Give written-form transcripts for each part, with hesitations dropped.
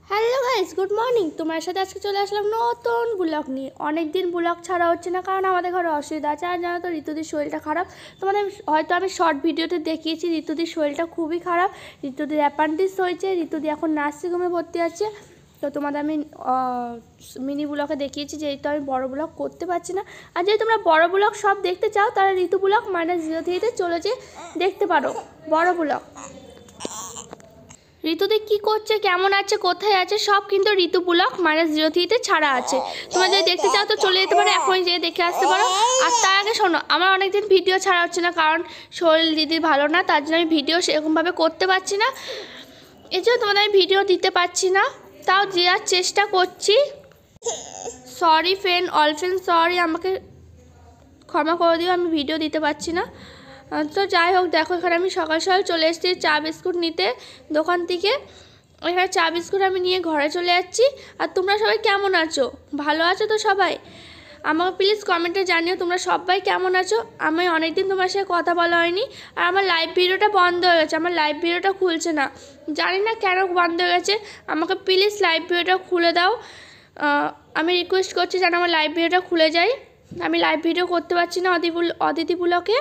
Hello guys, good morning. তোমার সাথে আজকে চলে আসলাম নতুন ব্লগ নিয়ে। অনেক দিন ব্লগ ছাড়া হচ্ছে না, কারণ আমাদের ঘরে অসুবিধা আছে। আর জানো তো, ঋতুদির শরীরটা খারাপ। তোমাদের হয়তো আমি শর্ট ভিডিওতে দেখিয়েছি, ঋতুদির শরীরটা খুবই খারাপ। ঋতুদির অ্যাপেন্ডিক্স হয়েছে। ঋতুদি এখন নার্সিংহোমে ভর্তি আছে। তো তোমাদের আমি মিনি ব্লগে দেখিয়েছি, যেহেতু আমি বড় ব্লগ করতে পারছি না। আর যদি তোমরা বড় ব্লগ সব দেখতে চাও, তাহলে ঋতু ব্লগ -0 চলে যেয়ে দেখতে পারো বড় ব্লগ। ঋতুদি কী করছে, কেমন আছে, কোথায় আছে, সব কিন্তু ঋতু ব্লগ -0 ছাড়া আছে। তোমরা যদি দেখতে চাও তো চলে যেতে পারো, এখনই যেয়ে দেখে আসতে পারো। আর তার আগে শোনো, আমার অনেকদিন ভিডিও ছাড়া হচ্ছে না, কারণ শরীর দিদির ভালো না, তার জন্য আমি ভিডিও সেরকমভাবে করতে পারছি না। এই জন্য তোমাদের আমি ভিডিও দিতে পারছি না, তাও দেওয়ার চেষ্টা করছি। Sorry friend, all friend sorry, আমাকে ক্ষমা করে দিও, আমি ভিডিও দিতে পারছি না। তো যাই হোক, দেখো এখানে আমি সকাল সকাল চলে এসেছি চা বিস্কুট নিতে দোকান থেকে। এখানে চা বিস্কুট আমি নিয়ে ঘরে চলে যাচ্ছি। আর তোমরা সবাই কেমন আছো, ভালো আছো তো সবাই? আমাকে প্লিজ কমেন্টে জানিও তোমরা সবাই কেমন আছো। আমি অনেকদিন তোমার সাথে কথা বলা হয়নি। আর আমার লাইভ ভিডিওটা বন্ধ হয়ে গেছে, আমার লাইভ ভিডিওটা খুলছে না, জানি না কেন বন্ধ হয়ে গেছে। আমাকে প্লিজ লাইভ ভিডিওটা খুলে দাও, আমি রিকোয়েস্ট করছি যেন আমার লাইভ ভিডিওটা খুলে যায়। আমি লাইভ ভিডিও করতে পারছি না অদিতি ব্লকে।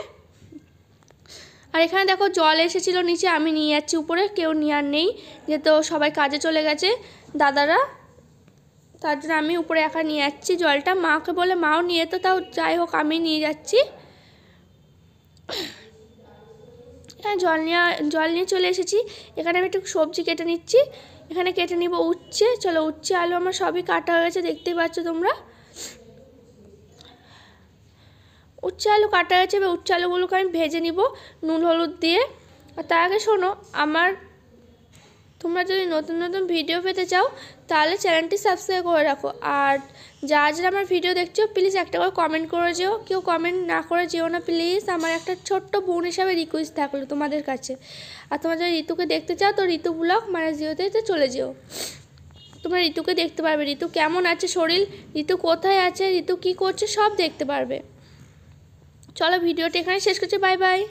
আর এখানে দেখো জল এসেছিলো নিচে, আমি নিয়ে যাচ্ছি উপরে, কেউ নিয়ে আর নেই, যেহেতু সবাই কাজে চলে গেছে দাদারা, তার জন্য আমি উপরে একা নিয়ে যাচ্ছি জলটা। মাকে বলে মাও নিয়ে যেত, তাও যাই হোক আমি নিয়ে যাচ্ছি। হ্যাঁ, জল নিয়ে চলে এসেছি। এখানে আমি একটু সবজি কেটে নিচ্ছি, এখানে কেটে নিব উচ্ছে। চলো, উচ্ছে আলু আমার সবই কাটা হয়ে গেছে, দেখতেই পাচ্ছ তোমরা। উচ্ছে আলু কাটা হয়েছে, এবার উচ্ছে আলুগুলোকে আমি ভেজে নিব নুন হলুদ দিয়ে। আর তার আগে শোনো, তোমরা যদি নতুন নতুন ভিডিও পেতে চাও, তাহলে চ্যানেলটি সাবস্ক্রাইব করে রাখো। আর যারা আমার ভিডিও দেখছো, প্লিজ একটা করে কমেন্ট করে যেও, কেউ কমেন্ট না করে যেও না প্লিজ। আমার একটা ছোট্ট বোন হিসাবে রিকোয়েস্ট থাকলো তোমাদের কাছে। আর তোমরা যদি ঋতুকে দেখতে চাও, তো ঋতু ব্লগ -0 চলে যেও, তোমরা ঋতুকে দেখতে পারবে। ঋতু কেমন আছে শরীর, ঋতু কোথায় আছে, ঋতু কী করছে, সব দেখতে পারবে। চলো, ভিডিওটা এখানে শেষ করছি, বাই বাই।